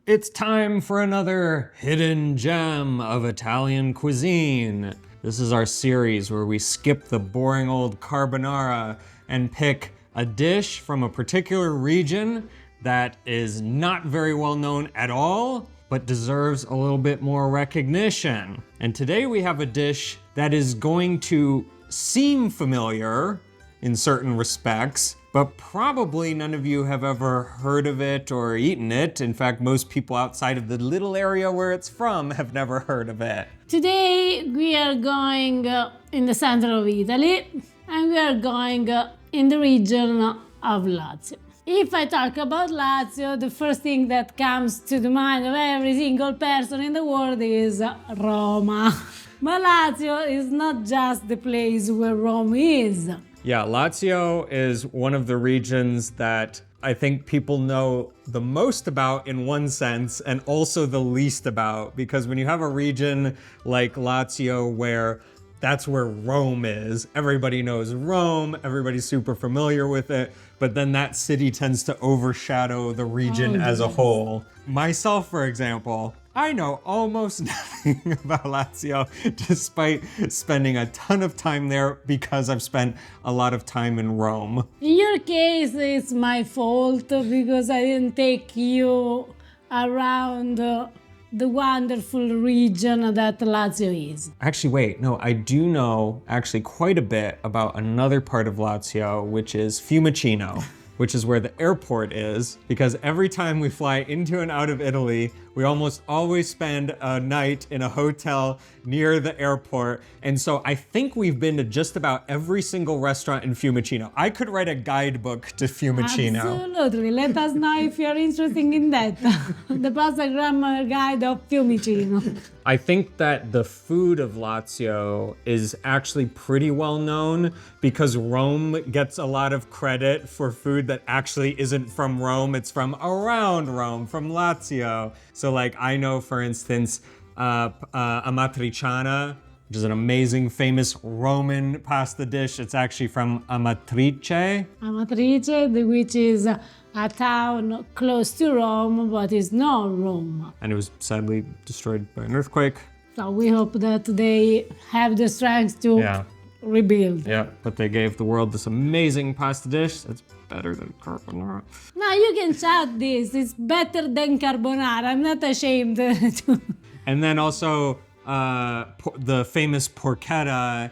It's time for another hidden gem of Italian cuisine. This is our series where we skip the boring old carbonara and pick a dish from a particular region that is not very well known at all, but deserves a little bit more recognition. And today we have a dish that is going to seem familiar in certain respects, but probably none of you have ever heard of it or eaten it. In fact, most people outside of the little area where it's from have never heard of it. Today we are going in the center of Italy, and we are going in the region of Lazio. If I talk about Lazio, the first thing that comes to the mind of every single person in the world is Roma. But Lazio is not just the place where Rome is. Yeah, Lazio is one of the regions that I think people know the most about in one sense, and also the least about, because when you have a region like Lazio where that's where Rome is, everybody knows Rome, everybody's super familiar with it, but then that city tends to overshadow the region as a whole. Myself, for example, I know almost nothing about Lazio, despite spending a ton of time there because I've spent a lot of time in Rome. In your case, it's my fault because I didn't take you around the wonderful region that Lazio is. Actually, wait, no, I do know actually quite a bit about another part of Lazio, which is Fiumicino, which is where the airport is, because every time we fly into and out of Italy, we almost always spend a night in a hotel near the airport. And so I think we've been to just about every single restaurant in Fiumicino. I could write a guidebook to Fiumicino. Absolutely. Let us know if you're interested in that. The pasta grammar guide of Fiumicino. I think that the food of Lazio is actually pretty well known because Rome gets a lot of credit for food that actually isn't from Rome. It's from around Rome, from Lazio. So like I know, for instance, amatriciana, which is an amazing, famous Roman pasta dish. It's actually from Amatrice. Amatrice, which is a town close to Rome, but is not Rome. And it was sadly destroyed by an earthquake. So we hope that they have the strength to rebuild. Yeah, but they gave the world this amazing pasta dish that's better than carbonara. Now you can shout this, it's better than carbonara. I'm not ashamed to. And then also the famous porchetta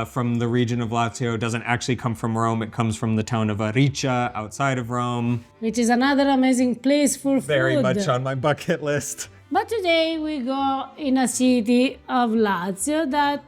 from the region of Lazio doesn't actually come from Rome. It comes from the town of Aricia outside of Rome. Which is another amazing place for food. Very much on my bucket list. But today we go in a city of Lazio that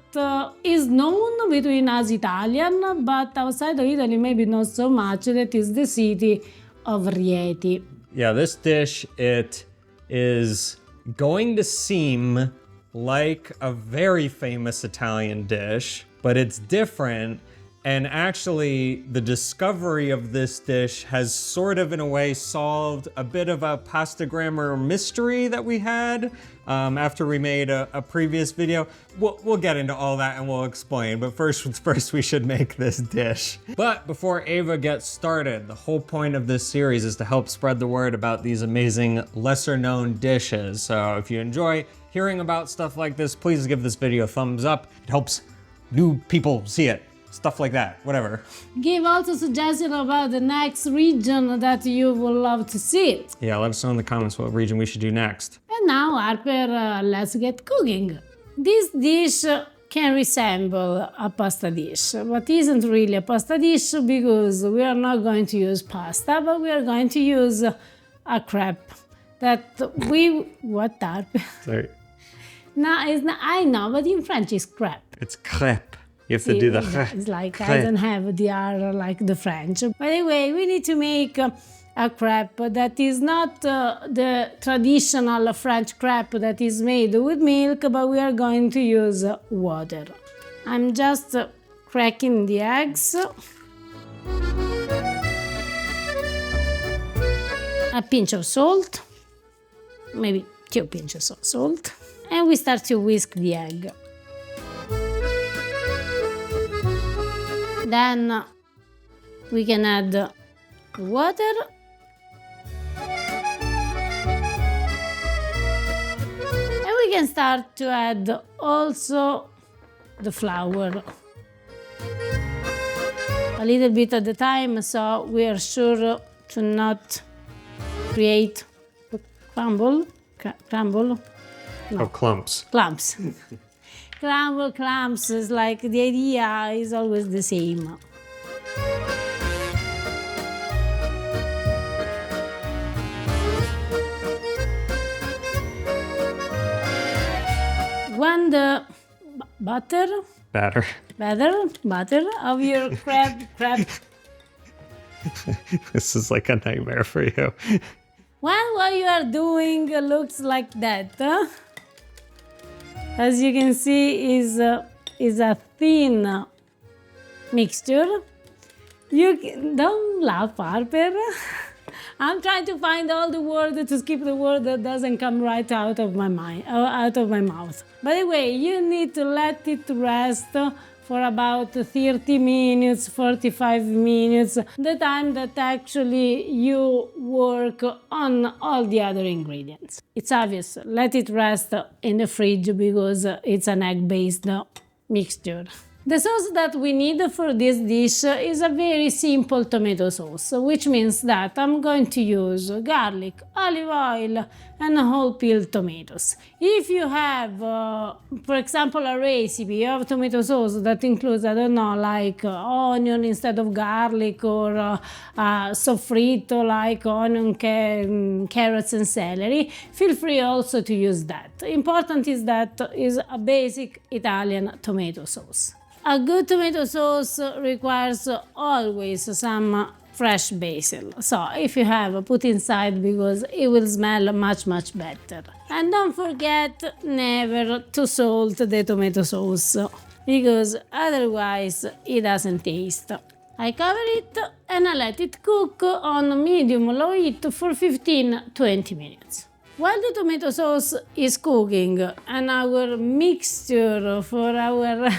is known between us Italian, but outside of Italy maybe not so much. That is the city of Rieti. Yeah, this dish, it is going to seem like a very famous Italian dish, but it's different. And actually, the discovery of this dish has sort of, in a way, solved a bit of a pasta grammar mystery that we had after we made a previous video. We'll get into all that and we'll explain, but first we should make this dish. But before Ava gets started, the whole point of this series is to help spread the word about these amazing lesser-known dishes. So if you enjoy hearing about stuff like this, please give this video a thumbs up. It helps new people see it. Stuff like that, whatever. Give also suggestions about the next region that you would love to see. Yeah, let us know in the comments what region we should do next. And now, Harper, let's get cooking. This dish can resemble a pasta dish, but isn't really a pasta dish because we are not going to use pasta, but we are going to use a crepe that what, Harper? Sorry. No, it's not, I know, but in French it's crepe. It's crepe. You have to do the crepe. It's like I don't have the R like the French. But anyway, we need to make a crepe that is not the traditional French crepe that is made with milk, but we are going to use water. I'm just cracking the eggs. A pinch of salt, maybe 2 pinches of salt, and we start to whisk the egg. Then we can add water can start to add also the flour. A little bit at a time, so we are sure to not create crumble. Oh, clumps. Clumps. Crumble, clumps is like the idea is always the same. When the butter of your crepe. This is like a nightmare for you. When what you are doing looks like that, as you can see, is a thin mixture. Don't laugh, Harper. I'm trying to find all the word to skip the word that doesn't come right out of my mind, out of my mouth. By the way, you need to let it rest for about 30 minutes, 45 minutes, the time that actually you work on all the other ingredients. It's obvious, let it rest in the fridge because it's an egg-based mixture. The sauce that we need for this dish is a very simple tomato sauce, which means that I'm going to use garlic, olive oil, and whole peeled tomatoes. If you have, for example, a recipe of tomato sauce that includes, I don't know, like onion instead of garlic, or soffritto like onion, carrots, and celery, feel free also to use that. Important is that is a basic Italian tomato sauce. A good tomato sauce requires always some fresh basil. So if you have, put inside because it will smell much better. And don't forget never to salt the tomato sauce because otherwise it doesn't taste. I cover it and I let it cook on medium-low heat for 15-20 minutes. While the tomato sauce is cooking and our mixture for our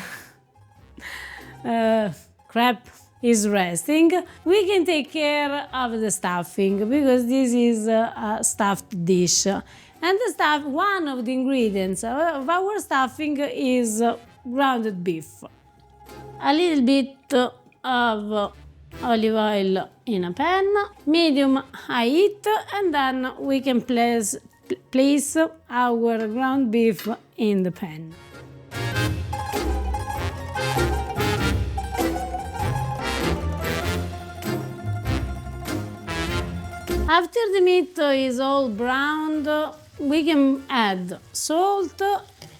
crepe is resting, we can take care of the stuffing because this is a stuffed dish. And the stuff, one of the ingredients of our stuffing is grounded beef. A little bit of olive oil in a pan, medium-high heat, and then we can place our ground beef in the pan. After the meat is all browned, we can add salt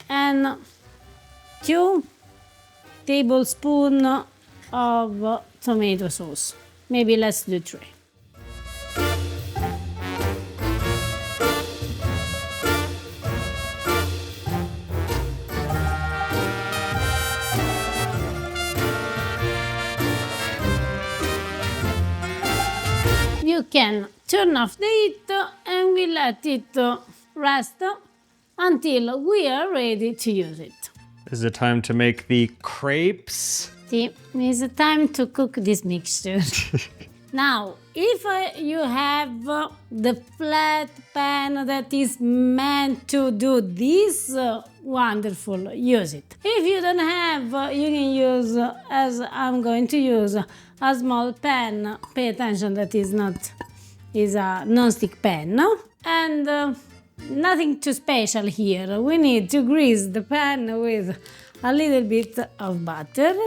and 2 tablespoons of tomato sauce. Maybe let's do 3. You can turn off the heat and we let it rest until we are ready to use it. Is it time to make the crepes? See, it's time to cook this mixture. Now, if you have the flat pan that is meant to do this, wonderful, use it. If you don't have, you can use, as I'm going to use, a small pan. Pay attention that is a non-stick pan. And nothing too special here. We need to grease the pan with a little bit of butter.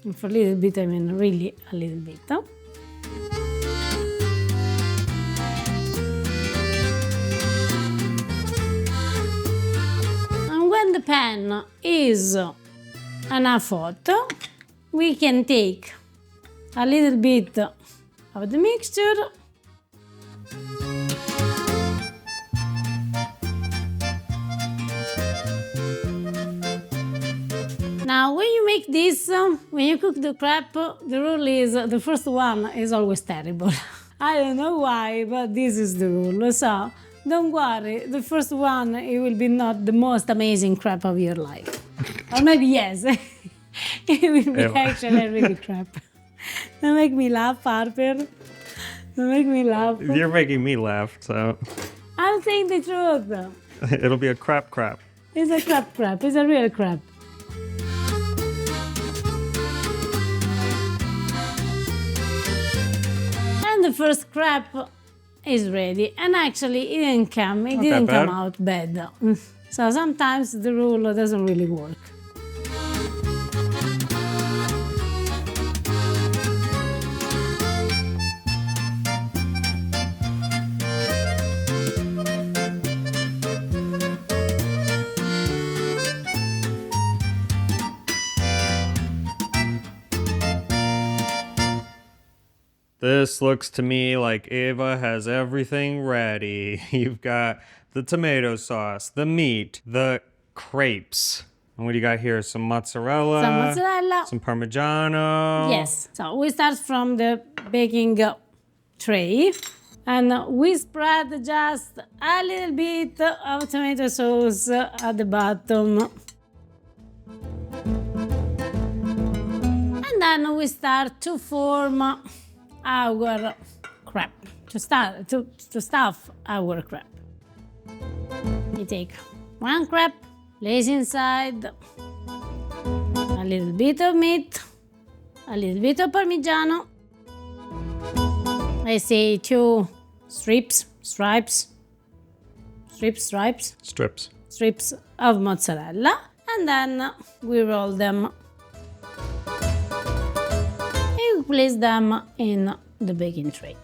And for a little bit, I mean really a little bit. And when the pan is enough hot, we can take a little bit of the mixture Now, when you make this, when you cook the crepe, the rule is the first one is always terrible. I don't know why, but this is the rule. So, don't worry, the first one, it will be not the most amazing crepe of your life. Or maybe yes, it will be actually a really crepe. Don't make me laugh, Harper. Don't make me laugh. You're making me laugh, so... I'm saying the truth. It'll be a crepe. It's a crepe. It's a real crepe. And the first crepe is ready. And actually, it didn't come out bad. So sometimes the rule doesn't really work. This looks to me like Eva has everything ready. You've got the tomato sauce, the meat, the crepes. And what do you got here? Some mozzarella. Some Parmigiano. Yes. So we start from the baking tray. And we spread just a little bit of tomato sauce at the bottom. And then we start to form our crepe, to stuff our crepe. You take one crepe, place inside a little bit of meat, a little bit of Parmigiano. I say 2 strips of mozzarella, and then we roll them. Place them in the baking tray.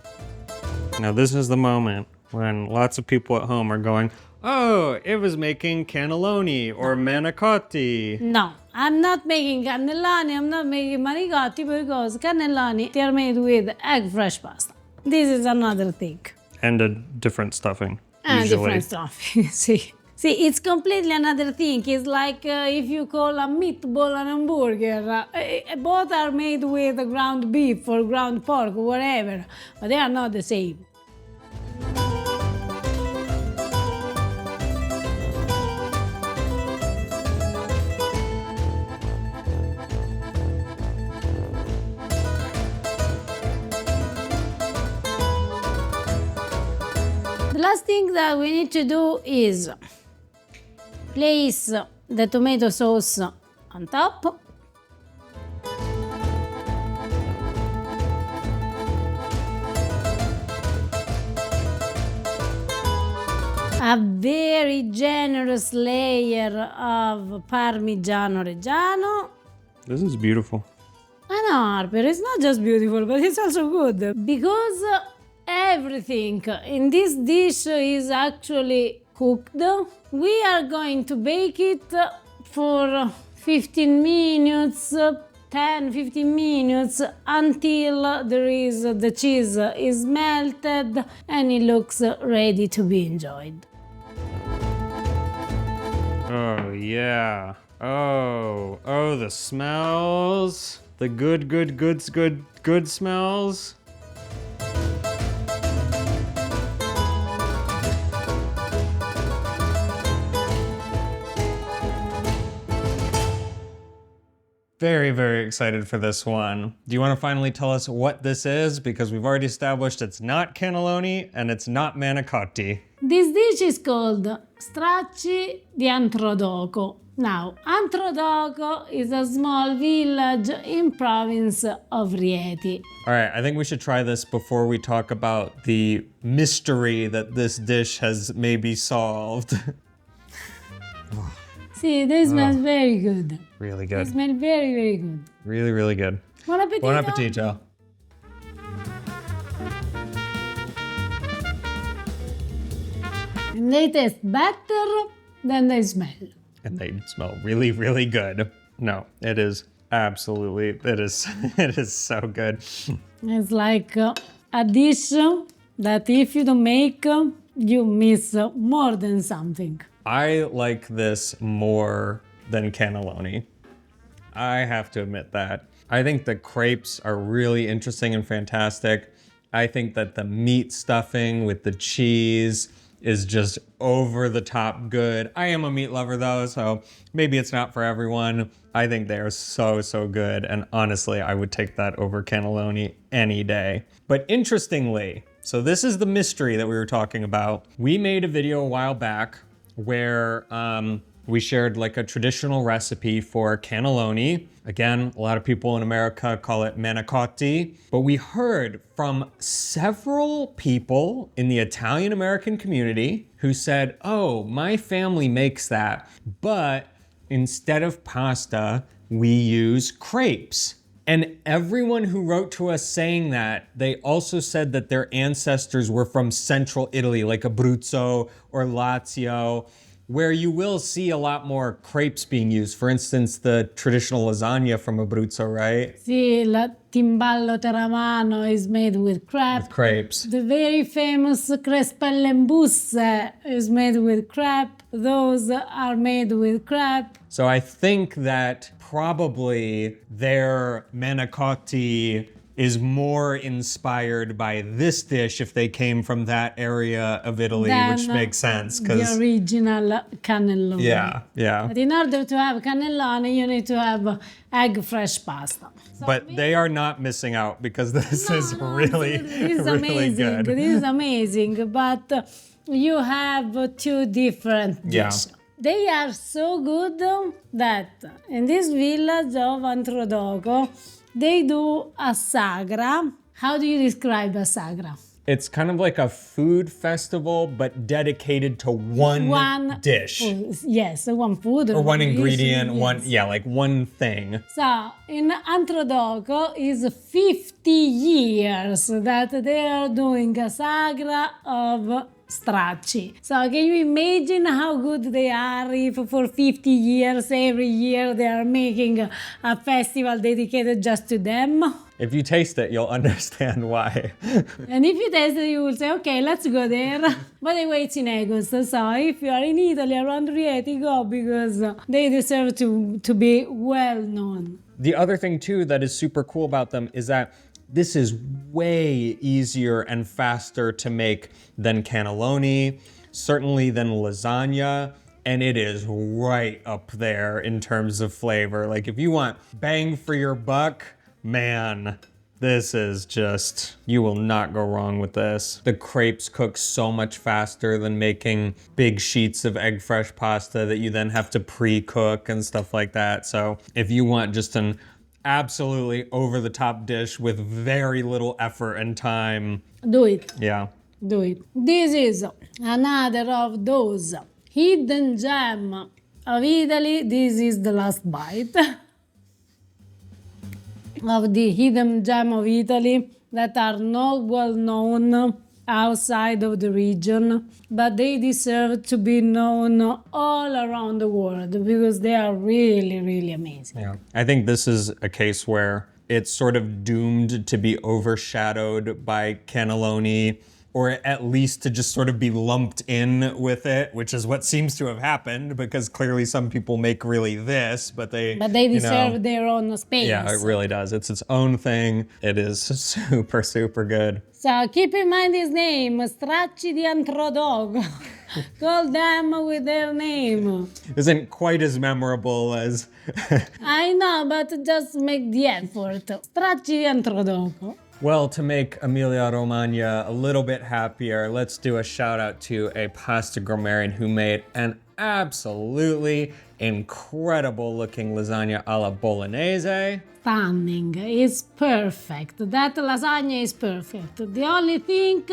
Now this is the moment when lots of people at home are going, oh, it was making cannelloni or manicotti. No, I'm not making cannelloni, I'm not making manicotti because cannelloni, they are made with egg fresh pasta. This is another thing. And a different stuffing, and usually. Different stuffing, See, it's completely another thing. It's like if you call a meatball an hamburger. Both are made with ground beef or ground pork or whatever, but they are not the same. The last thing that we need to do is place the tomato sauce on top. A very generous layer of Parmigiano Reggiano. This is beautiful. I know, Harper, it's not just beautiful, but it's also good. Because everything in this dish is actually cooked. We are going to bake it for 15 minutes, 10-15 minutes until the cheese is melted and it looks ready to be enjoyed. Oh yeah. Oh, the smells. The good smells. Very, very excited for this one. Do you want to finally tell us what this is? Because we've already established it's not cannelloni and it's not manicotti. This dish is called Stracci di Antrodoco. Now, Antrodoco is a small village in province of Rieti. All right, I think we should try this before we talk about the mystery that this dish has maybe solved. See, this smells very good. Really good. It smells very, very good. Really, really good. Buon appetito. Buon appetito. And they taste better than they smell. And they smell really, really good. No, it is absolutely, it is so good. It's like a dish that if you don't make, you miss more than something. I like this more than cannelloni. I have to admit that. I think the crepes are really interesting and fantastic. I think that the meat stuffing with the cheese is just over the top good. I am a meat lover though, so maybe it's not for everyone. I think they are so, so good. And honestly, I would take that over cannelloni any day. But interestingly, so this is the mystery that we were talking about. We made a video a while back where we shared like a traditional recipe for cannelloni. Again, a lot of people in America call it manicotti, but we heard from several people in the Italian American community who said, oh, my family makes that, but instead of pasta, we use crepes. And everyone who wrote to us saying that, they also said that their ancestors were from central Italy, like Abruzzo or Lazio, where you will see a lot more crepes being used. For instance, the traditional lasagna from Abruzzo, right? Sì, la timballo teramano is made with crepe. With crepes. The very famous crespelle and busse is made with crepe. Those are made with crepe. So I think that probably their manicotti is more inspired by this dish if they came from that area of Italy, which makes sense. The original cannelloni. Yeah. But in order to have cannelloni, you need to have egg fresh pasta. So but they are not missing out because this is really, really good. It is amazing, but you have two different dishes. Yeah. They are so good that in this village of Antrodoco, they do a sagra. How do you describe a sagra? It's kind of like a food festival, but dedicated to one dish. Food. Yes, one food. Or one ingredient, yes. like one thing. So, in Antrodoco is 50 years that they are doing a sagra of Stracci. So can you imagine how good they are if for 50 years, every year they are making a festival dedicated just to them? If you taste it, you'll understand why. And if you taste it, you will say, okay, let's go there. But anyway, it's in August, so if you are in Italy, around Rieti, go because they deserve to be well known. The other thing too that is super cool about them is that this is way easier and faster to make than cannelloni, certainly than lasagna, and it is right up there in terms of flavor. Like if you want bang for your buck, man, this is just, you will not go wrong with this. The crepes cook so much faster than making big sheets of egg fresh pasta that you then have to pre-cook and stuff like that. So if you want just an absolutely over-the-top dish with very little effort and time. Do it. Yeah. Do it. This is another of those hidden gem of Italy. This is the last bite of the hidden gem of Italy that are not well known outside of the region, but they deserve to be known all around the world because they are really, really amazing. Yeah. I think this is a case where it's sort of doomed to be overshadowed by cannelloni, or at least to just sort of be lumped in with it, which is what seems to have happened because clearly some people make really this, but they deserve their own space. Yeah, it really does. It's its own thing. It is super, super good. So keep in mind his name, Stracci di Antrodoco. Call them with their name. Isn't quite as memorable as... I know, but just make the effort. Stracci di Antrodoco. Well, to make Emilia Romagna a little bit happier, let's do a shout out to a pasta grammarian who made an absolutely incredible looking lasagna alla bolognese. Stunning. It's perfect. That lasagna is perfect. The only thing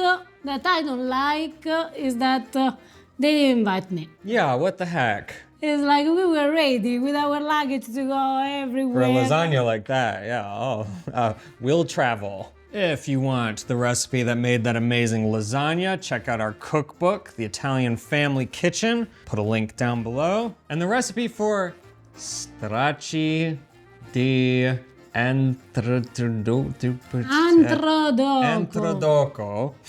that I don't like is that they didn't invite me. Yeah, what the heck? It's like we were ready with our luggage to go everywhere. For a lasagna like that, yeah, we'll travel. If you want the recipe that made that amazing lasagna, check out our cookbook, The Italian Family Kitchen. Put a link down below. And the recipe for Stracci di Antrodoco.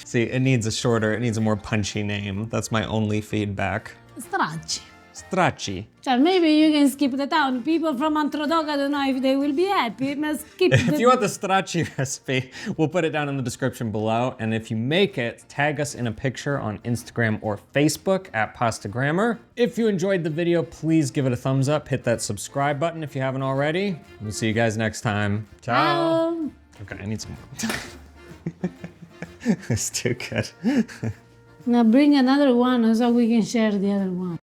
See, it needs a more punchy name. That's my only feedback. Stracci. Stracci. Cioè, maybe you can skip the town. People from Antrodoco, I don't know if they will be happy. But skip If you want the Stracci recipe, we'll put it down in the description below. And if you make it, tag us in a picture on Instagram or Facebook at Pasta Grammar. If you enjoyed the video, please give it a thumbs up. Hit that subscribe button if you haven't already. We'll see you guys next time. Ciao. Okay, I need some more. It's too good. Now bring another one so we can share the other one.